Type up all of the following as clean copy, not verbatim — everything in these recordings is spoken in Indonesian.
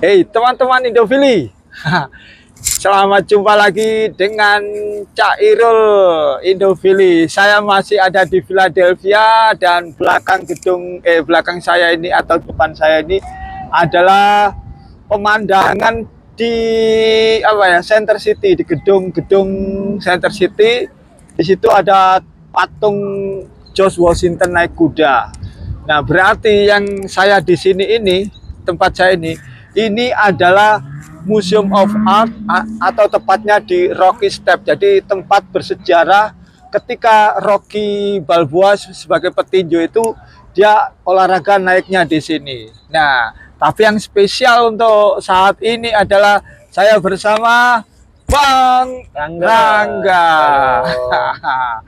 Hey teman-teman Indofili, selamat jumpa lagi dengan Cak Irul Indofili. Saya masih ada di Philadelphia dan belakang saya ini atau depan saya ini adalah pemandangan di Center City, di gedung-gedung Center City. Di situ ada patung George Washington naik kuda. Nah, berarti yang saya di sini ini, tempat saya ini adalah Museum of Art atau tepatnya di Rocky Step. Jadi tempat bersejarah ketika Rocky Balboa sebagai petinju itu dia olahraga naiknya di sini. Nah, tapi yang spesial untuk saat ini adalah saya bersama Bang Rangga.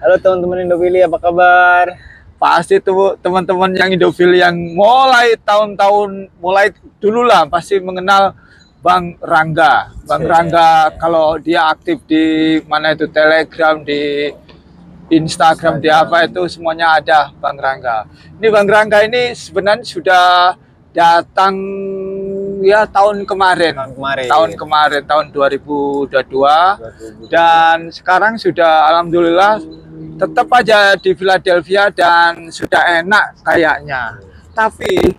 Halo teman-teman Indofili, apa kabar? Pasti tuh teman-teman yang Indofili yang mulai dulu lah pasti mengenal Bang Rangga. Bang Rangga kalau dia aktif di mana itu Telegram, di Instagram, di apa itu semuanya ada Bang Rangga. Ini Bang Rangga ini sebenarnya sudah datang ya tahun kemarin tahun 2022 dan sekarang sudah alhamdulillah tetap aja di Philadelphia dan sudah enak kayaknya. Tapi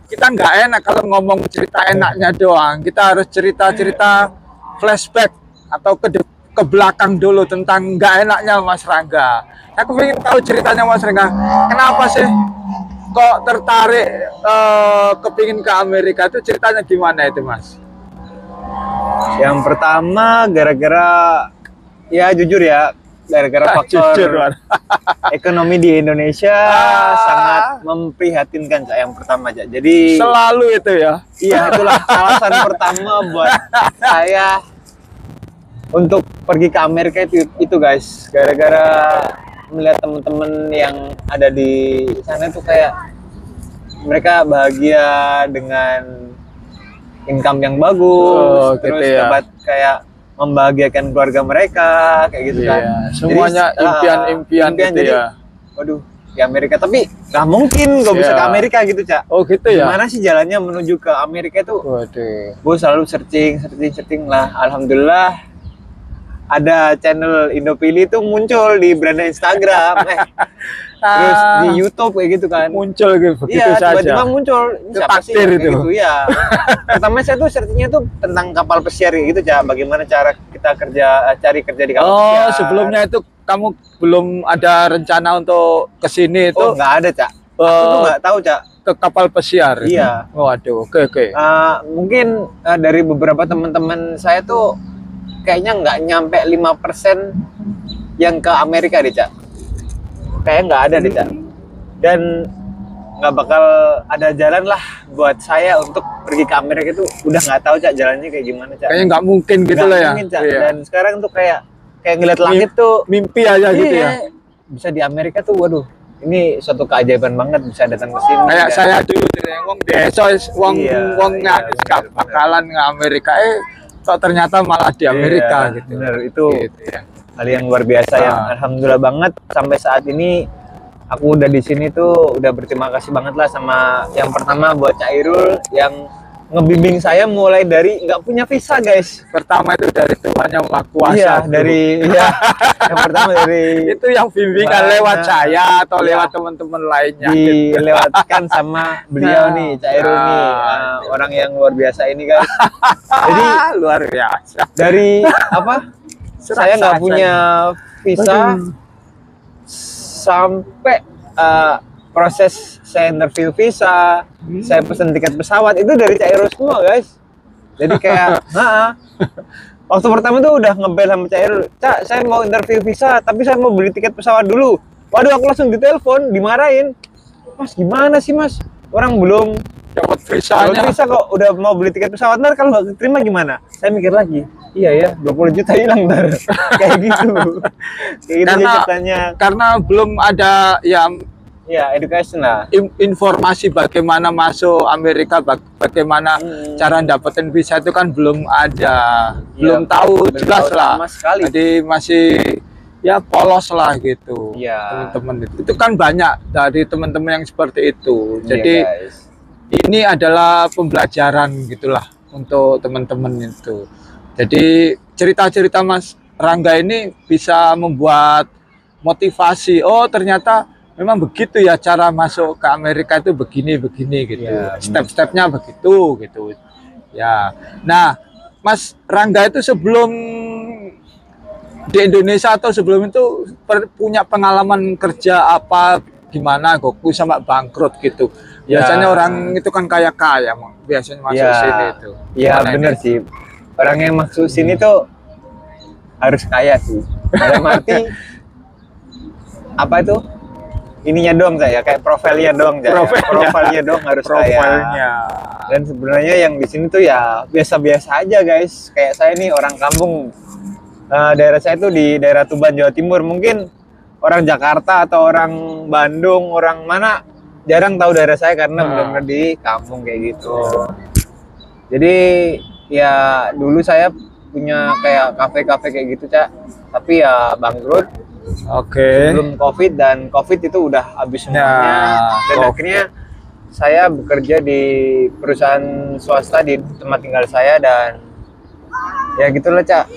kita nggak enak kalau ngomong cerita enaknya doang. Kita harus cerita-cerita flashback atau ke belakang dulu tentang nggak enaknya Mas Rangga. Aku ingin tahu ceritanya Mas Rangga. Kenapa sih kok tertarik kepingin ke Amerika, itu ceritanya gimana itu Mas? Yang pertama gara-gara ya jujur ya, gara-gara faktor ekonomi di Indonesia sangat memprihatinkan Cak, yang pertama Cak. Jadi selalu itu ya. Iya, itulah alasan pertama buat saya untuk pergi ke Amerika itu guys. Gara-gara melihat teman-teman yang ada di sana tuh kayak mereka bahagia dengan income yang bagus, terus gitu ya. dapat kayak membahagiakan keluarga mereka kayak gitu kan. Semuanya impian gitu jadi, ya. Waduh, di Amerika, tapi nggak mungkin gue bisa ke Amerika gitu Cak. Oh gitu ya. Gimana sih jalannya menuju ke Amerika itu? Waduh. Gue selalu searching lah. Alhamdulillah ada channel Indofili itu muncul di beranda Instagram, terus di YouTube kayak gitu kan. Muncul gitu, begitu saja. Tiba-tiba muncul. Siapa sih itu? Gitu, ya. Pertama saya tuh searchingnya tuh tentang kapal pesiar gitu, Cak. Bagaimana cara kita cari kerja di kapal pesiar. Oh, sebelumnya itu kamu belum ada rencana untuk kesini itu? Oh, nggak ada, Cak. Aku tuh nggak tahu, Cak. Ke kapal pesiar. Iya. Waduh, oke. Mungkin dari beberapa teman-teman saya tuh kayaknya nggak nyampe 5% yang ke Amerika deh Cak. Kayaknya nggak ada deh Cak. Dan nggak bakal ada jalan lah buat saya untuk pergi ke Amerika. Itu udah nggak tahu Cak jalannya kayak gimana Cak. Kayaknya nggak mungkin gitu lah ya. Mungkin, Cak. Iya. Dan sekarang tuh kayak ngeliat langit tuh mimpi aja gitu ya. Bisa di Amerika tuh, waduh, ini suatu keajaiban banget bisa datang ke sini. Kayak saya dulu wong desa wong bakalan ke Amerika, kok ternyata malah di Amerika gitu. Bener, itu gitu, ya. Hal yang luar biasa yang alhamdulillah banget sampai saat ini aku udah di sini tuh udah berterima kasih banget lah sama yang pertama buat Cak Irul yang ngebimbing saya mulai dari nggak punya visa guys. Pertama itu dari Tuhan Yang Maha Kuasa. Iya, yang pertama dari itu yang bimbingan lewat saya atau lewat teman-teman lainnya dilewatkan sama beliau nih, Cak Irul nih, orang yang luar biasa ini guys. Jadi luar biasa. Dari saya nggak punya visa sampai proses saya interview visa, saya pesen tiket pesawat itu dari Cak Irul semua guys. Jadi kayak waktu pertama tuh udah ngebel sama Cak Irul, Cak saya mau interview visa tapi saya mau beli tiket pesawat dulu. Waduh, aku langsung ditelepon, dimarahin. Mas gimana sih mas, orang belum dapat visanya. Visa kok udah mau beli tiket pesawat, ntar kalau nggak terima gimana? Saya mikir lagi, iya ya 20 juta hilang ntar. Kayak gitu. Kayak gitu karena belum ada ya education lah, informasi bagaimana masuk Amerika, bagaimana cara dapetin visa itu kan belum ada, belum tahu jelas lah. Jadi masih ya polos lah gitu. Teman-teman itu kan banyak dari teman-teman yang seperti itu. Jadi ini adalah pembelajaran gitulah untuk teman-teman itu. Jadi cerita-cerita Mas Rangga ini bisa membuat motivasi. Oh, ternyata memang begitu ya cara masuk ke Amerika itu begini gitu. Ya, Step-stepnya begitu gitu. Ya. Nah, Mas Rangga itu sebelum di Indonesia atau sebelum itu punya pengalaman kerja apa gimana Goku sama bangkrut gitu. Biasanya orang itu kan kaya-kaya biasanya masuk sini itu. Iya, bener sih. Orang yang masuk sini tuh harus kaya sih. Dalam arti apa itu? Ininya doang saya kayak profilnya doang saya. Profilnya doang harus kaya. Dan sebenarnya yang di sini tuh ya biasa-biasa aja guys. Kayak saya nih orang kampung. Daerah saya tuh di daerah Tuban, Jawa Timur. Mungkin orang Jakarta atau orang Bandung, orang mana jarang tahu daerah saya karena benar-benar di kampung kayak gitu. Jadi ya dulu saya punya kayak kafe-kafe kayak gitu, Cak. Tapi ya bangkrut. Sebelum COVID, dan COVID itu udah habis semuanya. Dan akhirnya saya bekerja di perusahaan swasta di tempat tinggal saya, dan ya gitulah, Cak.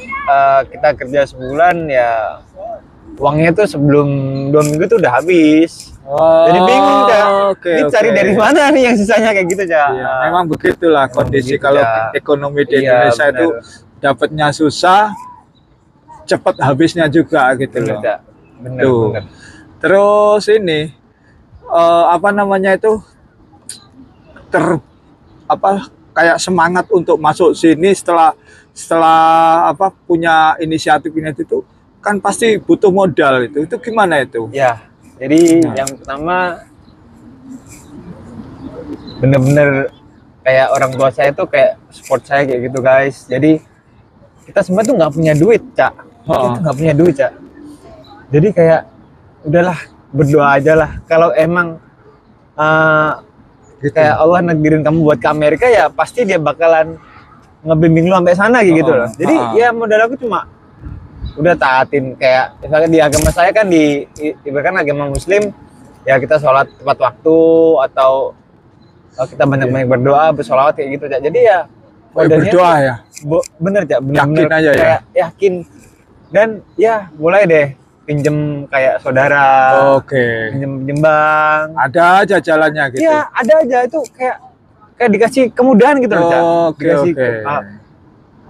Kita kerja sebulan ya uangnya tuh sebelum 2 minggu tuh udah habis. Jadi bingung, Cak. Ini cari dari mana nih yang sisanya kayak gitu, Cak. Ya, memang begitulah kondisi begitu, kalau ekonomi di Indonesia itu dapatnya susah, cepat habisnya juga gitu loh. Bener. Terus ini apa namanya itu kayak semangat untuk masuk sini setelah apa punya inisiatif itu kan pasti butuh modal itu gimana itu? Ya, jadi yang pertama bener-bener kayak orang tua saya tuh kayak support saya kayak gitu guys. Jadi kita semua tuh nggak punya duit, Cak. Kita nggak punya duit, Cak. Jadi kayak udahlah, berdoa aja lah. Kalau emang gitu. Kayak Allah negirin kamu buat ke Amerika, ya pasti dia bakalan ngebimbing lu sampai sana gitu loh. Jadi ya modal aku cuma udah taatin, kayak misalnya di agama saya kan ibaratkan agama Muslim ya kita sholat tepat waktu, atau kita banyak-banyak berdoa, bersolawat kayak gitu, Cak. Jadi ya berdoa ya. Bener, Cak. Yakin aja ya. Kayak yakin. Dan ya mulai deh pinjem kayak saudara. Pinjem bank. Ada aja jalannya gitu. Iya, ada aja, itu kayak dikasih kemudahan gitu loh, Cak. Dikasih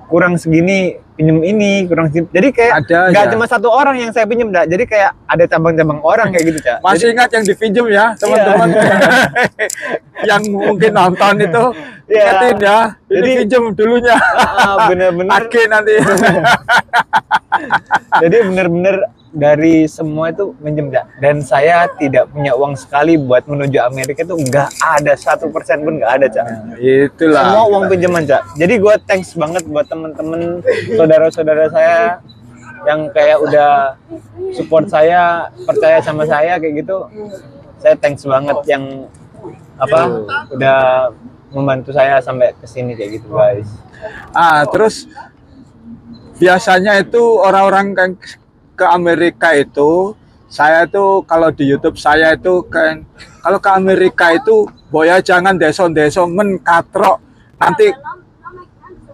kurang segini pinjem ini, kurang segini. Jadi kayak nggak cuma satu orang yang saya pinjem, Cak. Jadi kayak ada cabang-cabang orang kayak gitu, Cak. Masih ingat yang dipinjem ya, teman-teman. Yang mungkin nonton itu ingatin ya. Jadi pinjem dulunya. Bener-bener. Oke nanti. Jadi bener-bener dari semua itu minjem, Cak. Dan saya tidak punya uang sekali buat menuju Amerika, itu nggak ada 1% pun nggak ada, Cak. Itulah. Semua uang pinjaman, Cak. Jadi gue thanks banget buat temen-temen, saudara-saudara saya yang kayak udah support saya, percaya sama saya kayak gitu. Saya thanks banget yang udah membantu saya sampai kesini kayak gitu, guys. Terus biasanya itu orang-orang kan ke Amerika itu, saya tuh kalau di YouTube saya itu kan kalau ke Amerika itu boya jangan deson-deson katrok, nanti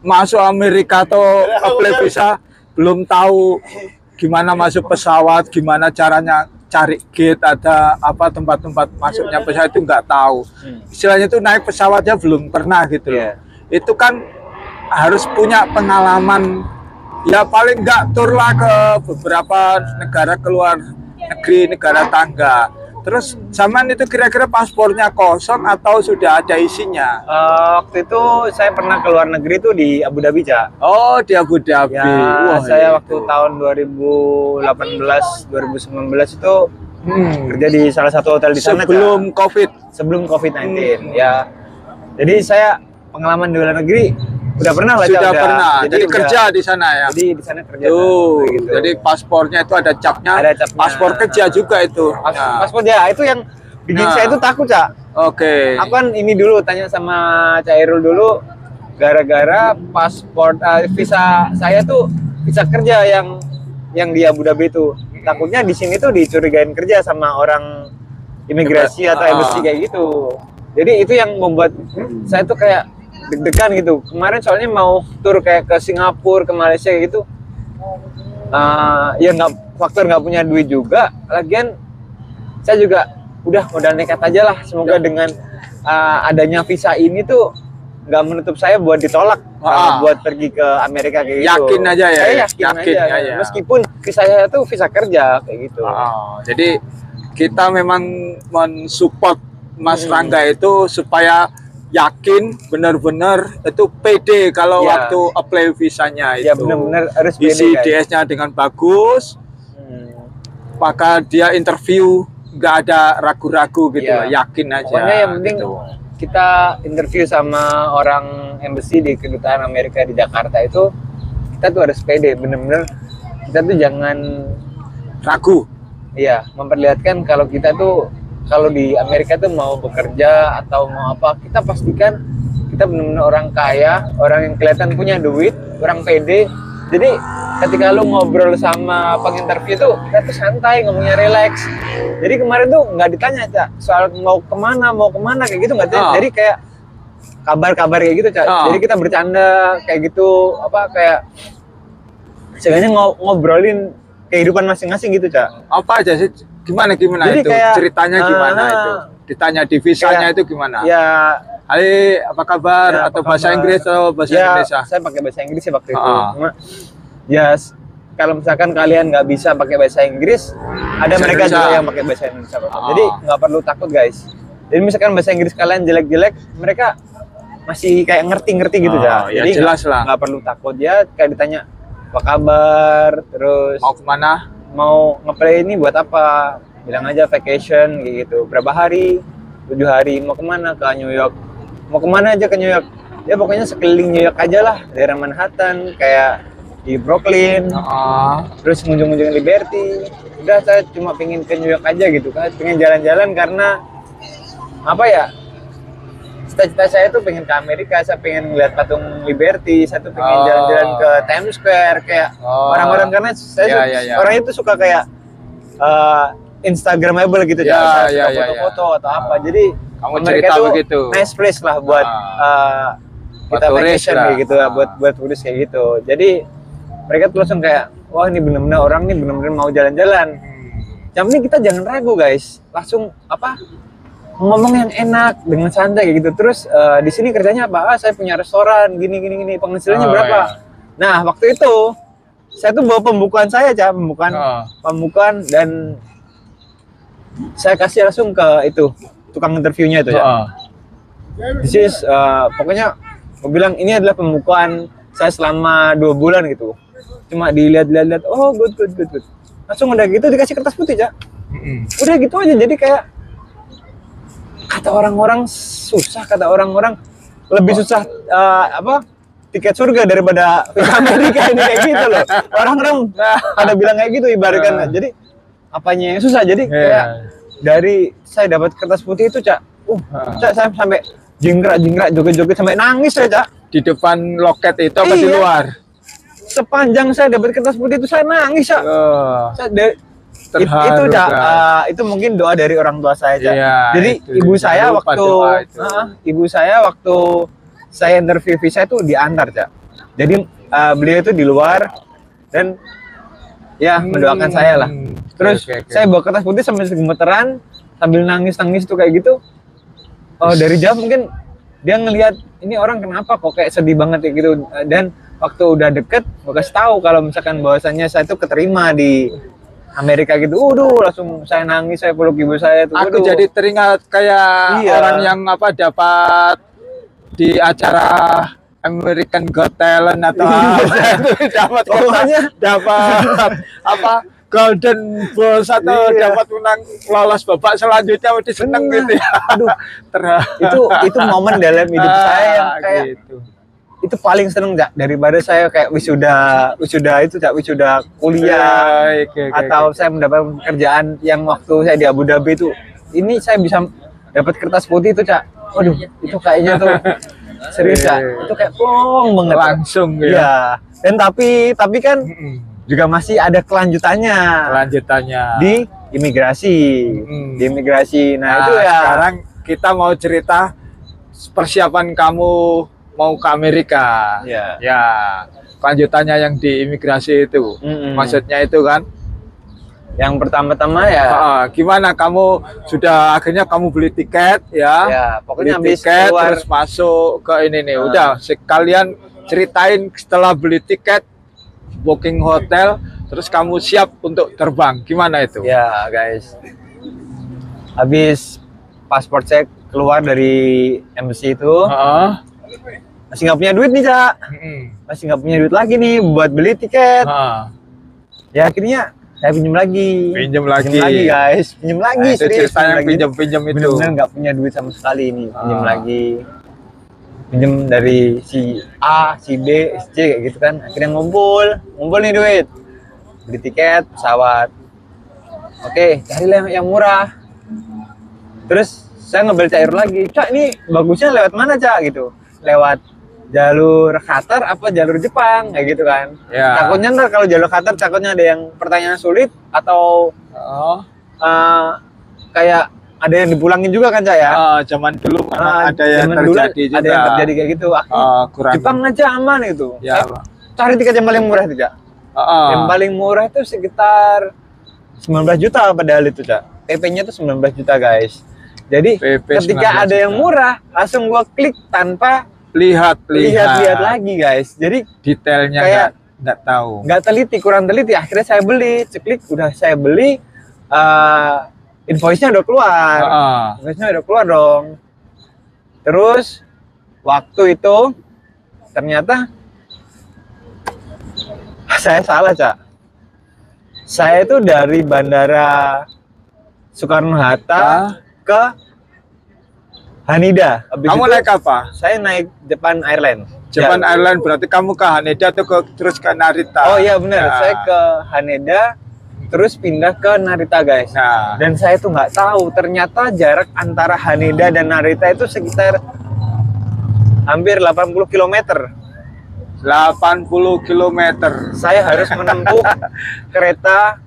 masuk Amerika atau apply visa belum tahu gimana masuk pesawat, gimana caranya cari gate, ada apa tempat-tempat masuknya pesawat itu nggak tahu. Istilahnya itu naik pesawatnya belum pernah gitu loh. Itu kan harus punya pengalaman. Ya paling nggak tur lah ke beberapa negara keluar negeri, negara tangga. Terus zaman itu kira-kira paspornya kosong atau sudah ada isinya? Waktu itu saya pernah ke luar negeri tuh di Abu Dhabi, Cak. Oh, di Abu Dhabi. Ya, saya waktu tahun 2018, 2019 itu kerja di salah satu hotel di sana, sebelum Cak. Sebelum COVID-19. Ya. Jadi saya pengalaman di luar negeri udah pernah lah, sudah pernah. Jadi kerja di sana ya. Jadi di sana kerja. Gitu. Jadi paspornya itu ada capnya. Paspor kerja juga itu. Paspor ya, itu yang bikin saya itu takut, Cak. Aku kan ini dulu tanya sama Cak Irul dulu, gara-gara paspor visa saya tuh visa kerja yang di Abu Dhabi itu. Takutnya di sini tuh dicurigain kerja sama orang imigrasi atau embassy kayak gitu. Jadi itu yang membuat saya tuh kayak deg-degan gitu. Kemarin soalnya mau tur kayak ke Singapura, ke Malaysia gitu. Ya faktor nggak punya duit juga. Lagian saya juga udah nekat aja lah. Semoga dengan adanya visa ini tuh nggak menutup saya buat ditolak buat pergi ke Amerika kayak gitu. Yakin aja ya. Saya yakin aja. Ya. Meskipun visa saya tuh visa kerja kayak gitu. Jadi kita memang mensupport Mas Rangga itu supaya yakin benar-benar itu pede kalau waktu apply visanya itu. Ya benar-benar harus pede. Isi DS-nya dengan bagus. Maka dia interview nggak ada ragu-ragu gitu lah, yakin aja. Pokoknya yang penting gitu. Kita interview sama orang embassy di kedutaan Amerika di Jakarta itu, kita tuh harus pede, bener-bener kita tuh jangan ragu. Iya, memperlihatkan kalau kita tuh kalau di Amerika tuh mau bekerja atau mau apa, kita pastikan kita benar-benar orang kaya, orang yang kelihatan punya duit, orang pede. Jadi ketika lu ngobrol sama penginterview tuh, kita tuh santai, ngomongnya relax. Jadi kemarin tuh nggak ditanya Cak soal mau kemana kayak gitu nggak. Jadi kayak kabar kayak gitu Cak. Jadi kita bercanda kayak gitu, kayak sebenarnya ngobrolin kehidupan masing-masing gitu Cak. Apa aja sih? Gimana Jadi itu? Kayak, ceritanya gimana itu? Ditanya di visanya itu gimana? Ya, Hai, apa kabar? Ya, atau apa bahasa kabar? Inggris atau bahasa Indonesia? Saya pakai bahasa Inggris sih waktu itu. Cuma ya kalau misalkan kalian nggak bisa pakai bahasa Inggris, ada bahasa mereka Indonesia juga yang pakai bahasa Indonesia. Jadi nggak perlu takut guys. Jadi misalkan bahasa Inggris kalian jelek-jelek, mereka masih kayak ngerti-ngerti gitu ya. Ya Jadi jelas lah. Nggak perlu takut ya. Kayak ditanya apa kabar, terus Mau kemana? mau ngeplay ini buat apa? Bilang aja vacation gitu. Berapa hari? 7 hari. Mau kemana? Ke New York. Mau kemana aja ke New York? Ya pokoknya sekeliling New York aja lah. Daerah Manhattan, kayak di Brooklyn. Terus ngunjung-ngunjung Liberty. Udah saya cuma pengen ke New York aja gitu kan. Pengen jalan-jalan karena apa ya? Cita-cita saya tuh pengen ke Amerika. Saya pengen ngeliat patung Liberty. Saya tuh pengen jalan-jalan ke Times Square kayak orang-orang, karena saya orangnya tuh suka kayak Instagramable gitu ya, saya suka foto-foto atau apa. Jadi kamu Amerika cerita tuh begitu. nice place lah buat kita vacation kayak gitu lah, buat turis kayak gitu. Jadi mereka tuh langsung kayak, wah ini bener-bener orang nih bener-bener mau jalan-jalan. Yang penting kita jangan ragu guys, langsung ngomong yang enak dengan santai kayak gitu. Terus di sini kerjanya apa? Saya punya restoran gini, penghasilannya berapa? Nah waktu itu saya tuh bawa pembukuan saya aja, pembukuan dan saya kasih langsung ke itu tukang interviewnya itu ya. This is pokoknya gue bilang ini adalah pembukuan saya selama 2 bulan gitu. Cuma dilihat-lihat, oh good. Langsung udah gitu dikasih kertas putih ya. Udah gitu aja. Jadi kayak kata orang-orang lebih susah tiket surga daripada visa Amerika ini kayak gitu loh. Orang-orang pada bilang kayak gitu ibaratkan. Jadi apanya yang susah, jadi kayak dari saya dapat kertas putih itu Cak, Cak saya sampai jingkrak joget-joget sampai nangis saya Cak. Di depan loket itu apa di luar? Sepanjang saya dapat kertas putih itu saya nangis Cak. Itu Cak, itu mungkin doa dari orang tua saya Cak. Jadi ibu saya waktu saya interview visa itu diantar Cak. Jadi beliau itu di luar dan ya mendoakan saya lah. Terus saya bawa kertas putih sambil gemeteran, sambil nangis itu kayak gitu. Dari jauh mungkin dia ngelihat ini orang kenapa kok kayak sedih banget kayak gitu. Dan waktu udah deket, gue kasih tahu kalau misalkan bahwasannya saya tuh keterima di Amerika gitu. Langsung saya nangis, saya peluk ibu saya tuh. Aku jadi teringat kayak orang yang dapat di acara American Got Talent atau dapat Golden Balls atau dapat menang lolos babak selanjutnya, udah seneng gitu ya. Itu momen dalam hidup saya yang kayak gitu. Itu paling seneng Cak, daripada saya kayak wisuda itu Cak, wisuda kuliah atau saya mendapat pekerjaan yang waktu saya di Abu Dhabi itu. Ini saya bisa dapat kertas putih itu Cak. Itu kayaknya tuh serius Cak, itu kayak plong banget langsung ya. Dan tapi kan juga masih ada kelanjutannya di imigrasi. Nah itu ya sekarang kita mau cerita persiapan kamu mau ke Amerika. Ya. Ya, lanjutannya yang di imigrasi itu. Maksudnya itu kan. Yang pertama-tama ya. Gimana kamu sudah akhirnya kamu beli tiket ya? Ya, pokoknya beli habis tiket keluar. terus masuk ke ini nih. Udah sekalian ceritain setelah beli tiket, booking hotel, terus kamu siap untuk terbang. Gimana itu? Ya, guys. Habis paspor saya keluar dari embassy itu, masih nggak punya duit nih, Cak. Masih nggak punya duit lagi nih buat beli tiket. Ya akhirnya saya pinjam lagi. Pinjam lagi, guys. Pinjam lagi, nah, itu serius. cerita yang pinjam-pinjam itu. Bener-bener nggak punya duit sama sekali ini. Pinjam lagi. Pinjam dari si A, si B, si C kayak gitu kan. Akhirnya ngumpul nih duit. Beli tiket pesawat. Oke, carilah yang murah. Terus saya ngebel cair lagi. Cak, ini bagusnya lewat mana, Cak? Gitu. Lewat jalur Qatar apa jalur Jepang kayak gitu kan. Ya. Takutnya ntar kalau jalur Qatar takutnya ada yang pertanyaan sulit atau kayak ada yang dipulangin juga kan, Cak ya. Zaman dulu memang ada yang zaman terjadi dulu juga. ada yang terjadi kayak gitu. Kurang. Jepang aja aman gitu. Ya. Saya cari tiket yang paling murah itu, Cak. Yang paling murah itu sekitar 19 juta padahal itu, Cak. PP-nya tuh 19 juta, guys. Jadi PP ketika ada yang murah, langsung gua klik tanpa lihat lagi, guys. Jadi detailnya kayak nggak tahu. Nggak teliti, kurang teliti. Akhirnya saya beli, ceklik, udah saya beli, invoice-nya udah keluar. Invoice-nya udah keluar dong. Terus waktu itu ternyata saya salah, Cak. Saya itu dari bandara Soekarno-Hatta ke Haneda. Habis Kamu itu, naik apa? saya naik Japan Airlines. Japan Airlines berarti kamu ke Haneda atau terus ke Narita? Oh iya benar, saya ke Haneda terus pindah ke Narita, guys. Nah. Dan saya tuh nggak tahu ternyata jarak antara Haneda dan Narita itu sekitar hampir 80 km. 80 km. Saya harus menempuh kereta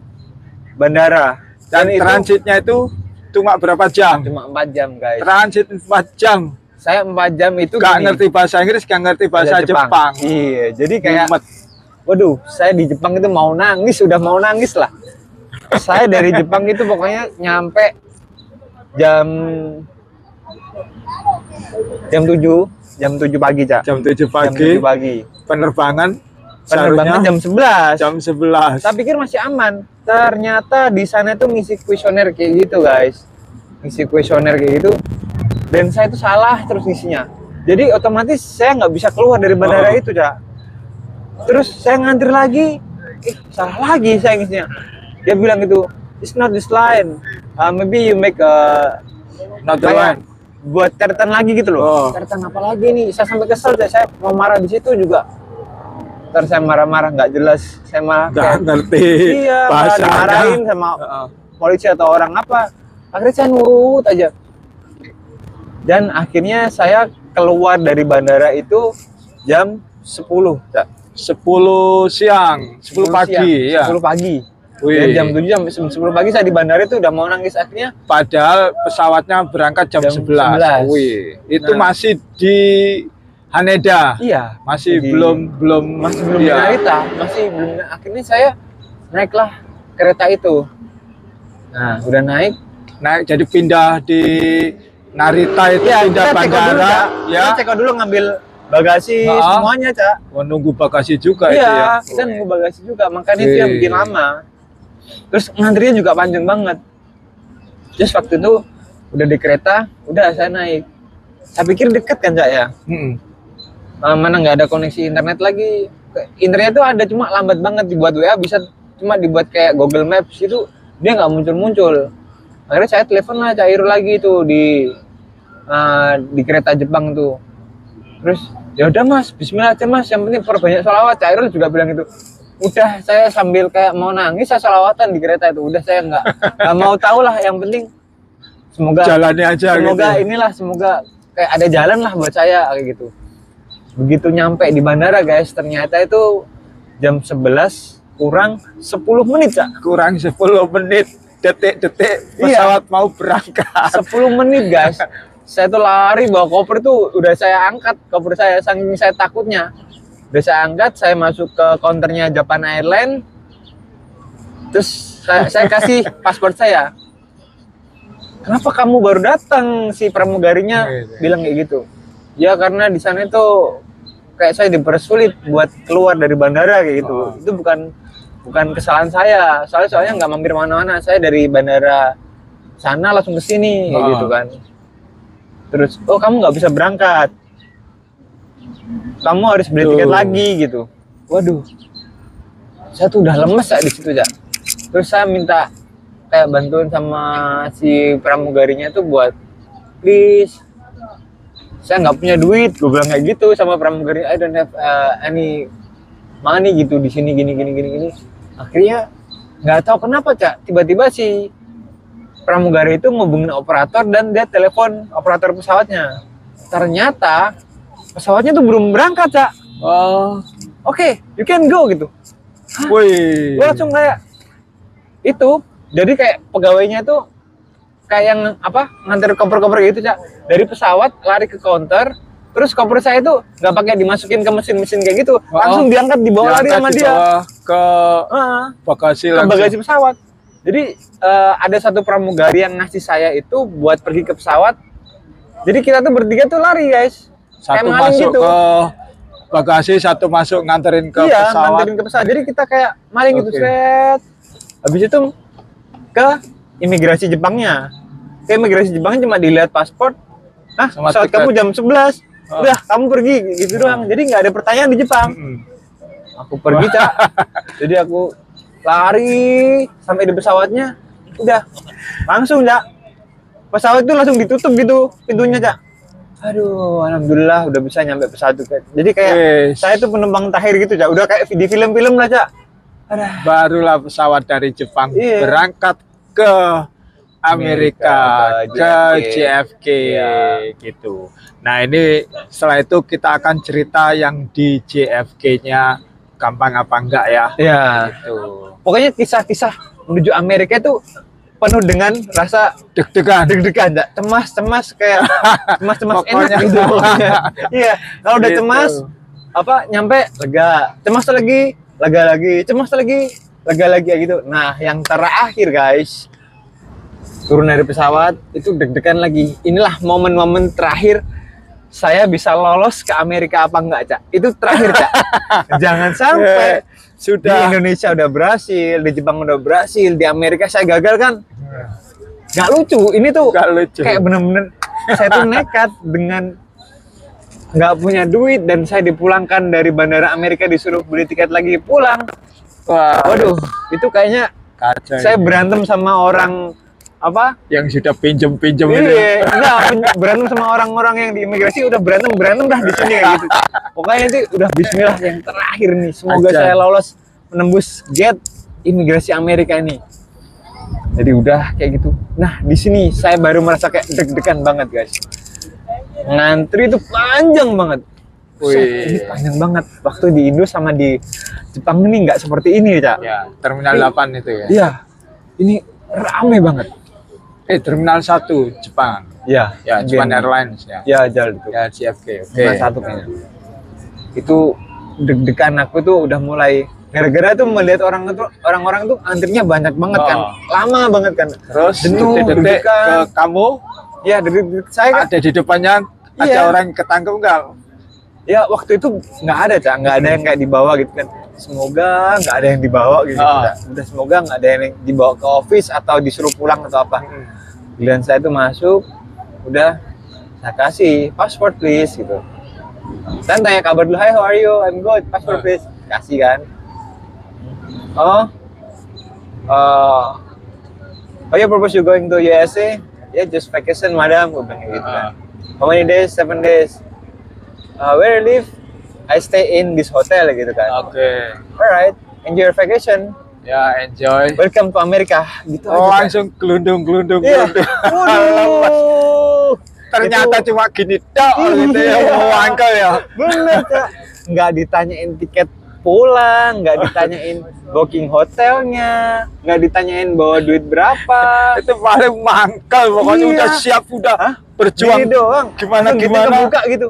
bandara. Dan transitnya itu cuma berapa jam? Cuma 4 jam, guys. Transit 4 jam. Saya 4 jam itu Gak gini, ngerti bahasa Inggris, gak ngerti bahasa Jepang. Iya, jadi kayak Mumet. waduh, saya di Jepang itu mau nangis, udah mau nangis lah. Saya dari Jepang itu pokoknya nyampe jam 7 pagi, Cak. Jam 7 Jam pagi. 7 pagi. Penerbangan Penerbangan jam 11. jam 11. Saya pikir masih aman. Ternyata di sana tuh ngisi kuesioner kayak gitu, guys. Ngisi kuesioner kayak gitu. Dan saya itu salah terus ngisinya. Jadi otomatis saya nggak bisa keluar dari bandara itu, Cak. Terus saya ngantri lagi, salah lagi saya ngisinya. Dia bilang gitu, it's not this line. Maybe you make Not the line. buat catatan lagi gitu loh. Catatan apa lagi nih? Saya sampai kesel, saya mau marah di situ juga. Ntar saya marah-marah nggak jelas, saya malah Nggak ngerti iya, malah bahasanya. dimarahin sama polisi atau orang apa. Akhirnya saya nurut aja. Dan akhirnya saya keluar dari bandara itu jam 10, Cak. 10 siang, 10 pagi siang, ya. 10 pagi. Wih. Dan jam 7 sampai 10 pagi saya di bandara itu udah mau nangis akhirnya. Padahal pesawatnya berangkat jam 11. 11. Wih, itu Nah. masih di Haneda. Iya, Masih di- belum masih belum iya. di Narita, masih belum. Akhirnya saya naiklah kereta itu. Nah, udah naik. Naik jadi pindah di Narita itu Ya, pindah kita cek dulu, bandara Cak. ya. Kita cek dulu ngambil bagasi semuanya, Cak. Menunggu bagasi juga itu ya. Iya, kita nunggu bagasi juga, makanya itu yang bikin lama. Terus ngantrinya juga panjang banget. Terus waktu itu udah di kereta, udah saya naik. Saya pikir deket kan, Cak ya. Mana nggak ada koneksi internet lagi. Internet tuh ada cuma lambat banget, dibuat WA bisa cuma dibuat kayak Google Maps itu dia nggak muncul-muncul. Akhirnya saya telepon lah Cairo lagi tuh di kereta Jepang tuh. Terus ya udah Mas, Bismillah aja Mas, yang penting perbanyak sholawat. Cairo juga bilang gitu. Udah, saya sambil kayak mau nangis saya sholawatan di kereta itu. Udah, saya nggak mau tahu lah, yang penting semoga Jalannya aja semoga gitu. inilah, semoga kayak ada jalan lah buat saya kayak gitu. Begitu nyampe di bandara, guys, ternyata itu jam 11 kurang 10 menit, Cak. Kurang 10 menit, detik-detik pesawat mau berangkat. 10 menit, guys. saya tuh lari bawa koper tuh udah saya angkat koper saya saking saya takutnya. Udah saya angkat, saya masuk ke counternya Japan Airlines. Terus saya kasih paspor saya. Kenapa kamu baru datang? Si pramugarinya bilang kayak gitu. Ya karena di sana itu kayak saya dipersulit buat keluar dari bandara kayak gitu. Itu bukan kesalahan saya. Soalnya nggak mampir mana-mana. Saya dari bandara sana langsung ke sini kayak gitu kan. Terus, oh kamu nggak bisa berangkat, kamu harus beli tiket lagi gitu. Waduh, saya tuh udah lemes ya di situ ya. Terus saya minta kayak bantuan sama si pramugarinya tuh buat, please, saya nggak punya duit, gue bilang kayak gitu sama pramugari. I don't have any money gitu di sini gini. Akhirnya nggak tahu kenapa Cak, tiba-tiba si pramugari itu ngubungin operator dan dia telepon operator pesawatnya. Ternyata pesawatnya tuh belum berangkat, Cak. Oke, you can go gitu. Wih. Gue langsung kayak itu. Jadi kayak pegawainya tuh kayak yang apa nganter koper-koper gitu, Cak. Dari pesawat lari ke counter, terus koper saya tuh nggak pakai dimasukin ke mesin-mesin kayak gitu, langsung diangkat dibawa lari sama dia ke bagasi ke bagasi pesawat. Jadi ada satu pramugari yang ngasih saya itu buat pergi ke pesawat. Jadi kita tuh bertiga tuh lari guys. Satu masuk gitu. Ke bagasi, satu masuk nganterin ke pesawat. Iya, nganterin ke pesawat. Jadi kita kayak maling gitu, set. Habis itu ke imigrasi Jepangnya. Ke imigrasi Jepangnya cuma dilihat paspor. Nah, pesawat kamu jam 11. Udah, kamu pergi gitu doang. Jadi nggak ada pertanyaan di Jepang. Aku pergi, Cak. Jadi aku lari sampai di pesawatnya, udah langsung Cak, pesawat itu langsung ditutup gitu pintunya Cak. Aduh, alhamdulillah udah bisa nyampe pesawat itu. Jadi kayak saya tuh penumpang terakhir gitu Cak, udah kayak di film-film lah Cak. Barulah pesawat dari Jepang berangkat ke Amerika, ke JFK gitu. Nah ini setelah itu kita akan cerita yang di JFK-nya gampang apa enggak ya? Iya. Gitu. Pokoknya kisah-kisah menuju Amerika itu penuh dengan rasa deg-degan, cemas kayak cemas enak gitu. Iya, kalau udah gitu. Cemas apa nyampe lega, cemas lagi, lega lagi, cemas lagi, lega lagi gitu. Nah, yang terakhir guys, turun dari pesawat itu deg-degan lagi. Inilah momen-momen terakhir saya bisa lolos ke Amerika apa enggak, Cak? Itu terakhir, Cak. Jangan sampai sudah di Indonesia udah berhasil, di Jepang udah berhasil, di Amerika saya gagal kan? Nggak lucu. Ini tuh kayak bener-bener saya tuh nekat dengan nggak punya duit dan saya dipulangkan dari bandara Amerika disuruh beli tiket lagi pulang. Waduh, itu kayaknya kacau saya berantem sama orang apa yang sudah pinjem itu. Enggak, berantem sama orang-orang yang di imigrasi udah berantem dah di sini kayak gitu. Pokoknya itu udah bismillah yang terakhir nih. Semoga saya lolos menembus gate imigrasi Amerika ini. Jadi udah kayak gitu. Nah, di sini saya baru merasa kayak deg-degan banget, guys. Ngantri itu panjang banget. Ini panjang banget. Waktu di Indo sama di Jepang ini nggak seperti ini, Cak. Ya, Terminal 8 itu ya. Iya. Ini rame banget. Terminal 1 Jepang. Ya, Japan Airlines ya. Ya, jalan itu. Ya, JFK. Terminal 1 kayaknya. Itu deg-degan aku tuh udah mulai gara-gara tuh melihat orang-orang tuh antrinya banyak banget kan. Lama banget kan. Terus detik-detik ke kamu? Ya, detik-detik saya kan ada di depannya ada orang ketangkep enggak? Ya, waktu itu nggak ada, Cak. Nggak ada yang kayak dibawa gitu kan. Semoga nggak ada yang dibawa gitu. Udah semoga nggak ada yang dibawa ke office atau disuruh pulang atau apa. Giliran saya tuh masuk, udah saya kasih passport please gitu. Saya tanya kabar dulu, hi how are you, I'm good, passport please. Kasih kan. Oh yeah, purpose you going to USA? Yeah, just vacation madam, gue bilang gitu kan. How many days? 7 days. Where you live? I stay in this hotel gitu kan. Alright, enjoy your vacation. Ya, enjoy. Welcome to America. Gitu aja. Langsung gelundung. Ternyata itu, cuma gini tok gitu ya, mau angkel ya. Bener, Cak. Nggak ditanyain tiket pulang, nggak ditanyain booking hotelnya, nggak ditanyain bawa duit berapa. Itu paling mangkal pokoknya, Iya. udah siap, udah Hah? berjuang Gini doang. gimana Begitu gimana. kebuka gitu.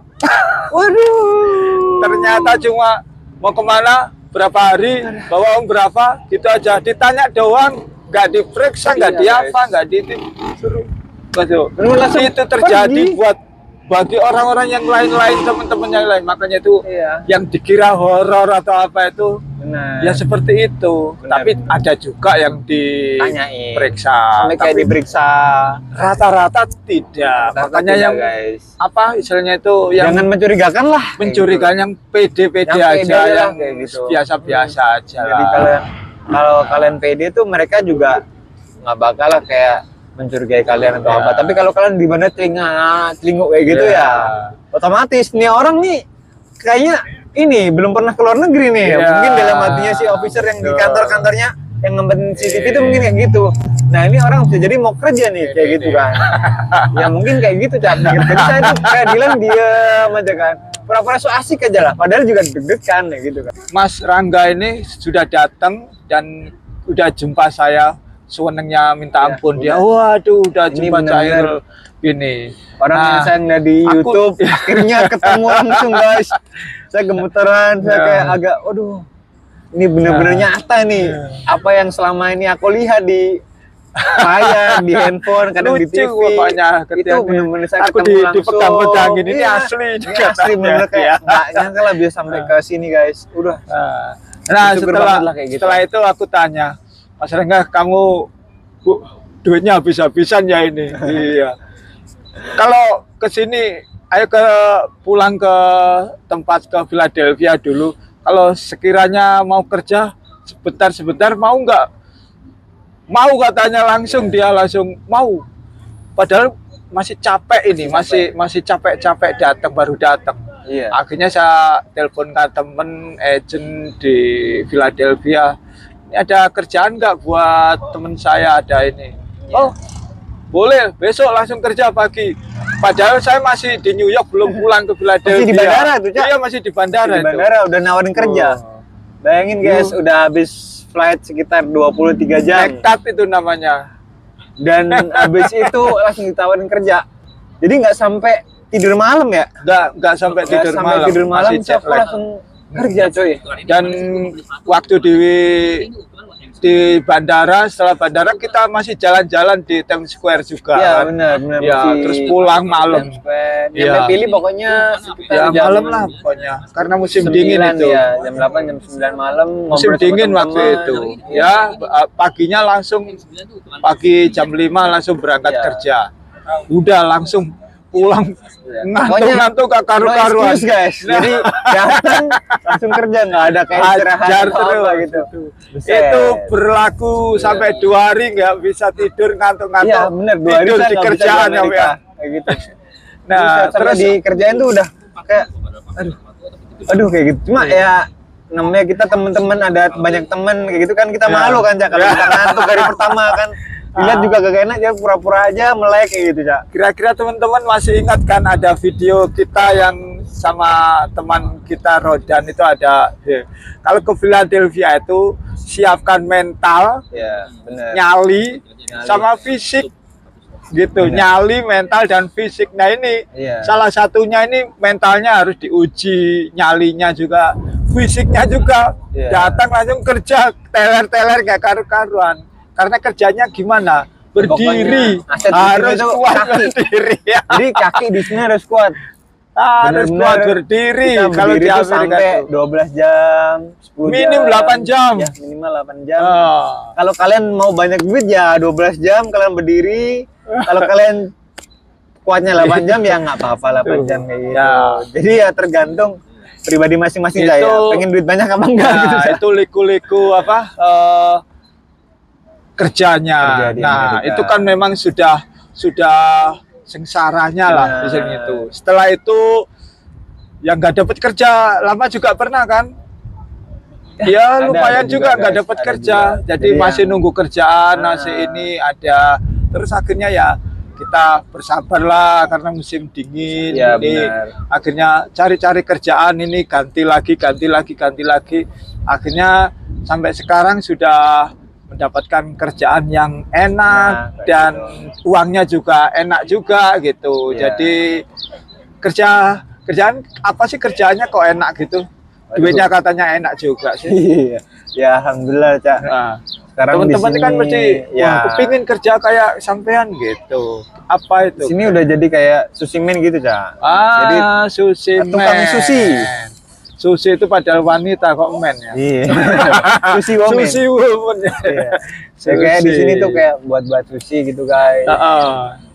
Waduh. Ternyata cuma mau kemana, berapa hari, bawa uang berapa, gitu aja. Ditanya doang, nggak diperiksa, nggak Iya, diapa, nggak disuruh. Betul. Lu langsung Itu terjadi pergi. buat bagi orang-orang yang lain-lain, teman-teman yang lain. Makanya itu Iya. yang dikira horor atau apa itu Benar. ya seperti itu. Benar, Tapi benar. ada juga yang Tanyain. diperiksa. Sampai kayak Tapi diperiksa. rata-rata tidak. Rata-rata Makanya tidak, yang guys. apa istilahnya itu yang Jangan mencurigakan lah. mencurigakan yang pede-pede Yang aja, pede lah, yang kayak gitu. biasa-biasa aja Jadi lah. kalau kalian pede tuh mereka juga nggak bakal lah kayak mencurigai kalian atau Ya. apa. Tapi kalau kalian di mana telinguk kayak gitu Ya. ya, otomatis nih orang nih kayaknya ini belum pernah ke luar negeri nih. Ya. Mungkin dalam hatinya si officer yang di Betul. kantor-kantornya yang ngemben CCTV itu mungkin kayak gitu. Nah ini orang bisa jadi mau kerja nih kayak gitu kan. Ya mungkin kayak gitu Cap. Jadi saya tuh kayak Dilan diam aja kan. Pura-pura so asik aja lah. Padahal juga deg-degan ya gitu kan. Mas Rangga ini sudah datang dan udah jumpa saya, sewenengnya minta Ya, ampun dia. udah. Waduh, udah Ini jumpa benar-benar Cairul gini. Orang Nah, yang saya ngeliat di aku- YouTube akhirnya ketemu langsung guys. Saya gemeteran, saya Ya. kayak agak, waduh, ini bener-bener Ya. nyata nih. Ya. Apa yang selama ini aku lihat di layar, di handphone, kadang di lucu TV. pokoknya Itu ketika bener-bener saya aku ketemu langsung. dipegang-pegangin ini Iya, asli ini juga asli bener tanya, kayak ya. nggak nyangka lah bisa sampai ke sini guys. Udah. Nah, Bersyukur setelah banget lah kayak gitu. setelah itu aku tanya, Mas Rangga, kamu duitnya habis-habisan ya ini? Iya. Kalau ke sini, ayo pulang ke tempat ke Philadelphia dulu. Kalau sekiranya mau kerja sebentar mau nggak? Mau katanya langsung, dia langsung mau. Padahal masih capek ini, masih capek-capek datang, baru datang. Iya. Akhirnya saya telepon ke temen agent di Philadelphia. Ini ada kerjaan nggak buat temen saya, ada ini. Oh, boleh, besok langsung kerja pagi. Padahal saya masih di New York, belum pulang ke Philadelphia. Masih di bandara tuh, Cak? Iya, masih di bandara. Di bandara udah nawarin kerja. Oh. Bayangin guys, udah habis flight sekitar 23 jam. Nektat itu namanya. Dan habis itu langsung ditawarin kerja. Jadi nggak sampai tidur malam ya? Nggak sampai Nggak tidur sampai malam. tidur malam, Masih jet saya lag. langsung kerja coy. Dan waktu di bandara, setelah bandara kita masih jalan-jalan di Times Square juga. Iya kan. benar Ya, masih terus pulang malam. Nyampe Iya. pilih pokoknya sekitar Ya jam malam lah pokoknya, karena musim 9 dingin itu. ya, jam 8 jam 9 malam Musim ngobrol sama dingin waktu teman-teman. itu. Ya, paginya langsung pagi jam 5 langsung berangkat Iya. kerja. Udah langsung pulang Iya. ngantuk-ngantuk gak No karu-karuan. excuse, guys. Jadi datang langsung kerja, nggak ada kayak istirahat Hajar atau apa terus gitu. Buset. Itu berlaku sampai 2 hari nggak bisa tidur, ngantuk-ngantuk. Iya benar, 2 hari tidur saya di nggak bisa kerjaan di Amerika. ya. Kayak gitu. Nah, Terus terus di kerjaan tuh udah kayak aduh kayak gitu. Cuma ya namanya kita teman-teman, ada banyak teman kayak gitu kan, kita Ya. malu kan Cak kalau Ya. kita ngantuk dari pertama kan. Dilihat juga gak enak, ya pura-pura aja melek kayak gitu Cak. kira-kira teman-teman masih ingat kan ada video kita yang sama teman kita Rodan itu ada. Kalau ke Philadelphia itu siapkan mental, Ya, benar. nyali sama fisik gitu. Nyali, mental dan fisik. Nah ini Iya. salah satunya ini mentalnya harus diuji, nyalinya juga, fisiknya juga. Iya. Datang langsung kerja, teler-teler gak karu-karuan. Karena kerjanya gimana? Berdiri, Pokoknya aset harus itu kuat kaki. berdiri ya. Jadi kaki di sini harus kuat. Harus kuat Benar-benar berdiri. Kita Kalau di berdiri tuh Amerika sampai tuh. 12 jam, 10 Minim 8 jam. Ya, minimal 8 jam. Oh. Kalau kalian mau banyak duit ya 12 jam kalian berdiri. Kalau kalian kuatnya 8 jam ya nggak apa-apa 8 jam kayak gitu. Ya. Jadi ya tergantung pribadi masing-masing Itu- saya. Pengen duit banyak apa enggak gitu. Nah, Cak. itu liku-liku apa kerjanya. Kerja di Nah, Amerika. itu kan memang sudah sengsaranya lah Benar. di sini itu. Setelah itu yang nggak dapat kerja lama juga pernah kan? Ya ada lumayan juga juga, nggak guys. dapat Ada kerja. juga. Jadi Jadi masih yang- nunggu kerjaan, Nah. masih ini ada. Terus akhirnya ya kita bersabarlah karena musim dingin Ya, ini. benar. Akhirnya cari-cari kerjaan ini, ganti lagi. Akhirnya sampai sekarang sudah mendapatkan kerjaan yang enak Nah, dan uangnya juga enak juga gitu. Ya. Jadi kerjaan apa sih kerjaannya kok enak gitu? Duitnya katanya enak juga sih. Iya. Ya alhamdulillah, Cak. Nah, Sekarang teman-teman di kan sini, mesti ya. wah, aku pingin kerja kayak sampean gitu. Apa Di itu? sini udah jadi kayak sushi man gitu, Cak. Jadi Sushi tukang man. sushi. Sushi itu padahal wanita kok men ya. iya. Sushi woman. Sushi woman ya. Iya. Ya, kayak di sini tuh kayak buat sushi gitu, guys.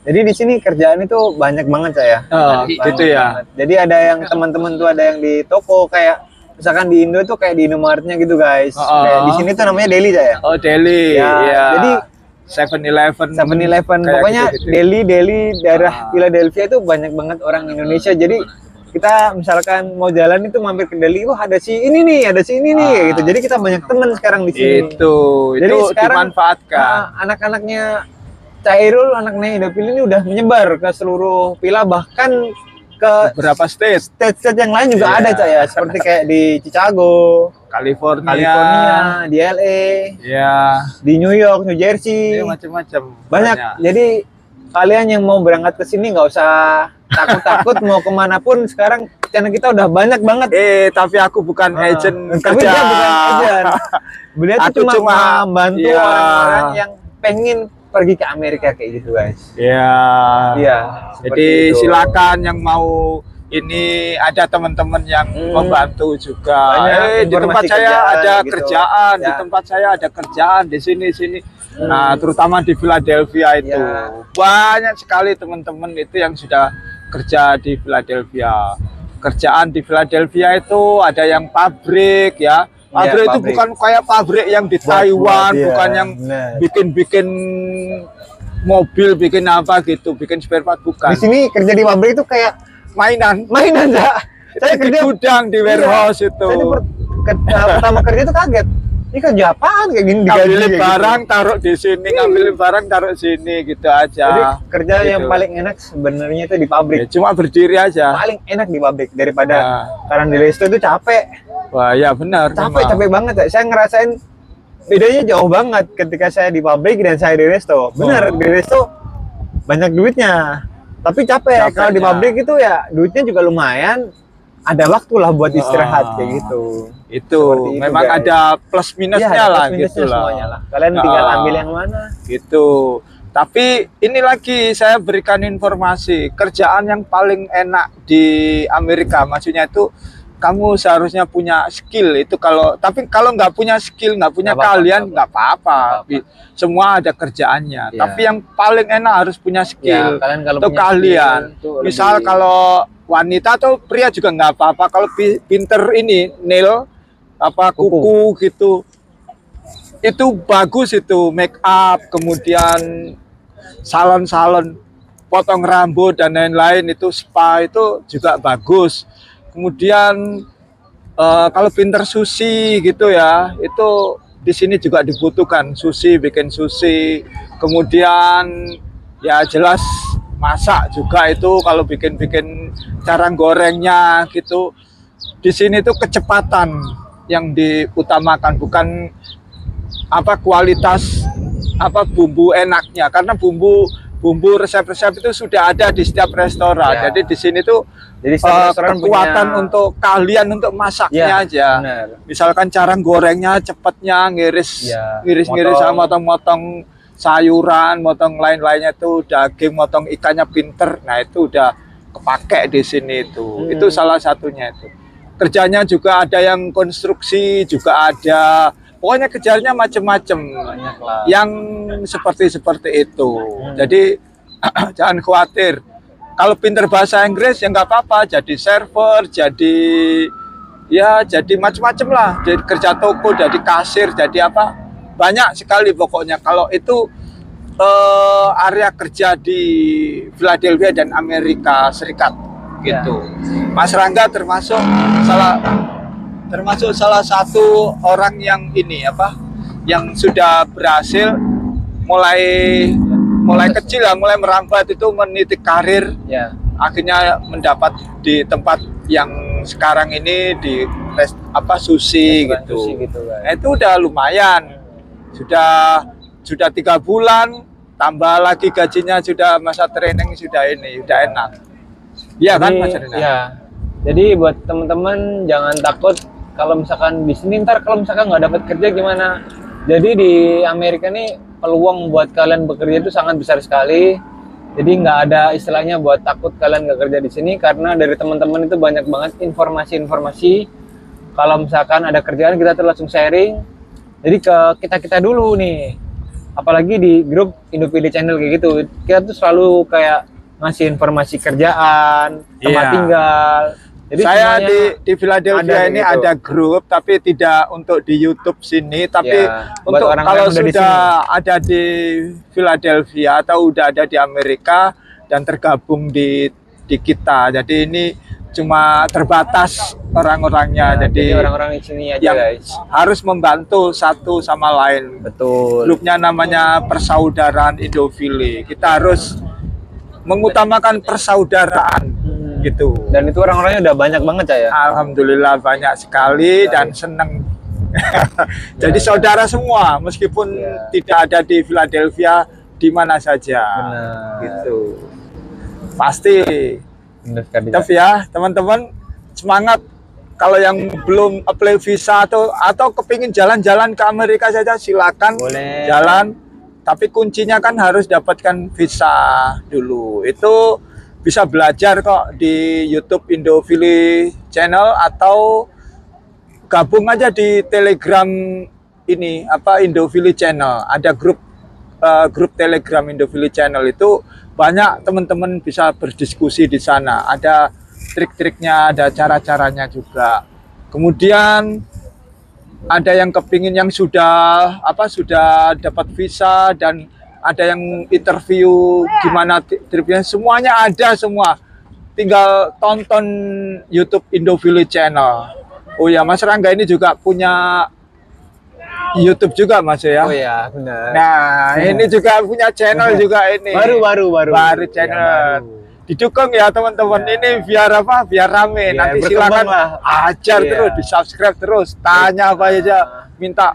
Jadi di sini kerjaan itu banyak banget, Cak ya. Banyak gitu ya. banget. Jadi ada yang teman-teman tuh ada yang di toko kayak misalkan di Indo tuh kayak di Indomaretnya gitu, guys. Kayak di sini tuh namanya deli, Cak ya. Oh, Delhi. Ya, Ya. jadi 7-Eleven. 7-Eleven Kayak pokoknya gitu-gitu. Delhi daerah Philadelphia itu banyak banget orang Indonesia. Jadi kita misalkan mau jalan itu mampir ke Delhi, wah ada si ini nih, ada si ini nih kayak gitu. Jadi kita banyak teman sekarang di sini. Jadi Itu sekarang dimanfaatkan. anak-anaknya Cairul, anaknya Indopil ini udah menyebar ke seluruh Villa, bahkan ke Berapa state? state-state yang lain juga Iya. ada, Cak ya. Seperti kayak di Chicago, California. di LA, Ya. di New York, New Jersey. Iya, macam-macam. Banyak. Jadi kalian yang mau berangkat ke sini nggak usah takut-takut mau kemanapun. Sekarang channel kita udah banyak banget. Tapi aku bukan agent Tapi kerja. dia bukan agent. Beliau Aku tuh cuma cuma membantu iya. orang-orang yang pengen pergi ke Amerika kayak gitu, guys. Ya. Iya. Jadi seperti itu. silakan yang mau ini ada teman-teman yang membantu juga. Banyak Di tempat informasi saya kerjaan ada gitu. kerjaan, di Ya. tempat saya ada kerjaan di sini. Nah, terutama di Philadelphia itu. Ya. Banyak sekali teman-teman itu yang sudah kerja di Philadelphia. Kerjaan di Philadelphia itu ada yang pabrik ya. Pabrik itu pabrik. bukan kayak pabrik yang di Taiwan, iya. bukan yang Benar. bikin mobil, bikin apa gitu, bikin spare part, bukan. Di sini kerja di pabrik itu kayak Mainan mainan, Cak. Saya di kerja gudang, di warehouse itu. Saya pertama kerja itu kaget. Ini kerja apaan kayak gini digaji Ngambilin kayak barang taruh di sini, ngambilin barang taruh sini gitu aja. Jadi kerja yang Gitu. paling enak sebenarnya itu di Ya, pabrik. cuma berdiri aja. Paling enak di pabrik daripada Nah. karena di resto itu capek. Wah, ya benar. memang. Capek banget, Cak. Saya ngerasain bedanya jauh banget ketika saya di pabrik dan saya di resto. Benar, di resto banyak duitnya. Tapi capek. Kalau di Capeknya. pabrik itu ya duitnya juga lumayan. Ada waktu lah buat istirahat kayak gitu. Itu Seperti itu, memang guys. ada plus minusnya Iya, ada lah plus minusnya gitu lah. semuanya lah. Kalian tinggal Nah. ambil yang mana. Gitu. Tapi ini lagi saya berikan informasi kerjaan yang paling enak di Amerika. Maksudnya itu kamu seharusnya punya skill itu tapi kalau nggak punya skill, nggak punya Nggak apa-apa, keahlian, nggak nggak apa-apa. Semua ada kerjaannya. Iya. Tapi yang paling enak harus punya skill. kalian kalau Itu punya keahlian. skill, itu Misal lebih- kalau wanita atau pria juga nggak apa-apa. Kalau pinter ini nail kuku gitu, itu bagus itu make up, kemudian salon-salon, potong rambut dan lain-lain itu spa itu juga bagus. Kemudian kalau pinter sushi gitu ya, itu di sini juga dibutuhkan sushi, bikin sushi. Kemudian ya jelas masak juga itu kalau bikin cara gorengnya gitu. Di sini tuh kecepatan yang diutamakan, bukan kualitas bumbu enaknya, karena bumbu resep-resep itu sudah ada di setiap restoran. Ya. Jadi di sini tuh Jadi setiap restoran kekuatan punya- untuk keahlian untuk masaknya Ya, aja. benar. Misalkan cara gorengnya cepatnya, ngiris Ya, sama motong-motong sayuran, motong lain-lainnya tuh daging, motong ikannya pinter. Nah, itu udah kepake di sini itu. Itu salah satunya itu. Kerjanya juga ada yang konstruksi, juga ada. Pokoknya kerjanya macam-macam. Banyak lah. Yang seperti itu. Jadi jangan khawatir. Kalau pinter bahasa Inggris ya nggak apa-apa. Jadi server, jadi macam-macam lah. Jadi kerja toko, jadi kasir, jadi apa? Banyak sekali pokoknya. Kalau itu area kerja di Philadelphia dan Amerika Serikat gitu. Mas Rangga termasuk salah satu orang yang yang sudah berhasil mulai mulai kecil ya, mulai merambat itu meniti karir, Ya. akhirnya mendapat di tempat yang sekarang ini di sushi Restoran gitu. sushi gitu, guys. Nah, itu udah lumayan, sudah 3 bulan, tambah lagi gajinya, sudah masa training, sudah enak. Iya kan Mas Rina? Iya. Jadi buat teman-teman jangan takut kalau misalkan di sini ntar kalau misalkan nggak dapat kerja gimana. Jadi di Amerika nih peluang buat kalian bekerja itu sangat besar sekali. Jadi nggak ada istilahnya buat takut kalian nggak kerja di sini, karena dari teman-teman itu banyak banget informasi-informasi. Kalau misalkan ada kerjaan kita tuh langsung sharing. Jadi ke kita dulu nih, apalagi di grup Indofili Channel kayak gitu, kita tuh selalu kayak ngasih informasi kerjaan, tempat Iya. tinggal. Jadi Saya semuanya di Philadelphia ada ini gitu. ada grup, tapi tidak untuk di YouTube sini, tapi Ya, buat untuk orang-orang kalau yang udah di sudah ada di Philadelphia atau udah ada di Amerika dan tergabung di kita. Jadi ini cuma terbatas orang-orangnya. Ya, jadi orang-orang di sini aja yang guys. harus membantu satu sama lain. Betul. Grupnya namanya Persaudaraan Indofili. Kita harus mengutamakan persaudaraan gitu. Dan itu orang-orangnya udah banyak banget ya. Alhamdulillah banyak sekali dan senang. Jadi saudara semua, meskipun tidak ada di Philadelphia, di mana saja. Benar. Gitu. Pasti. Benar sekali. Tetap ya teman-teman, semangat. Kalau yang belum apply visa atau kepingin jalan-jalan ke Amerika saja, silakan Boleh. jalan. Tapi kuncinya kan harus dapatkan visa dulu. Itu bisa belajar kok di YouTube Indofili Channel, atau gabung aja di Telegram ini Indofili Channel. Ada grup Telegram Indofili Channel, itu banyak teman-teman bisa berdiskusi di sana. Ada trik-triknya, ada cara-caranya juga. Kemudian ada yang kepingin yang sudah dapat visa, dan ada yang interview gimana tripnya, semuanya ada semua. Tinggal tonton YouTube Indofili Channel. Oh ya, Mas Rangga ini juga punya YouTube juga Mas ya. Oh ya, benar. Nah, ini juga punya channel juga ini. Baru channel. Ya, baru. Didukung ya teman-teman, ini biar Biar rame. Biar Nanti berkembang silakan lah. ajar Iya. terus, di-subscribe terus, tanya apa aja, minta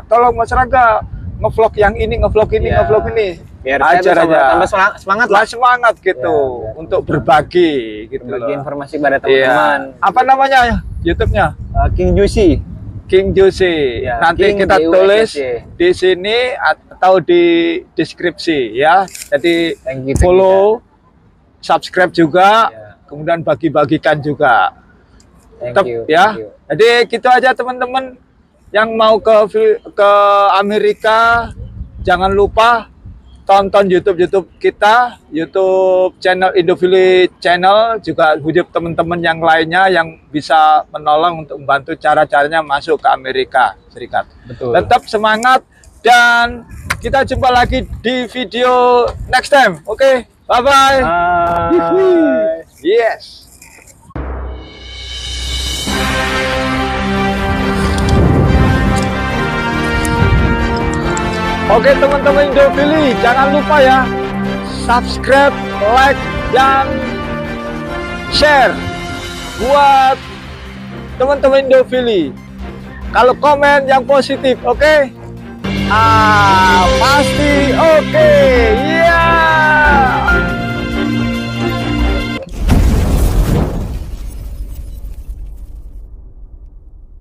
tolong Mas Rangga ngevlog yang ini, ngevlog ini, Iya. ngevlog ini. Biar ajar saya aja. tambah semangat lah. Lah semangat gitu Iya. untuk berbagi gitu Bagi loh. informasi pada Iya. teman-teman. Apa namanya YouTube-nya? King Juicy. King Juicy. Ya, Nanti King kita tulis JUSY. di sini atau di deskripsi ya. Jadi Thank you, follow, subscribe juga, Ya. kemudian bagi-bagikan juga. Thank Tetap you. ya. Thank you. Jadi gitu aja teman-teman yang mau ke Amerika, jangan lupa tonton YouTube kita, YouTube channel Indofili Channel, juga YouTube teman-teman yang lainnya yang bisa menolong untuk membantu cara-caranya masuk ke Amerika Serikat. Betul. Tetap semangat dan kita jumpa lagi di video next time. Oke, bye-bye. Bye. Yes. Oke teman-teman Indofili, jangan lupa ya subscribe, like, dan share buat teman-teman Indofili. Kalau komen yang positif, oke? Pasti oke. Iya.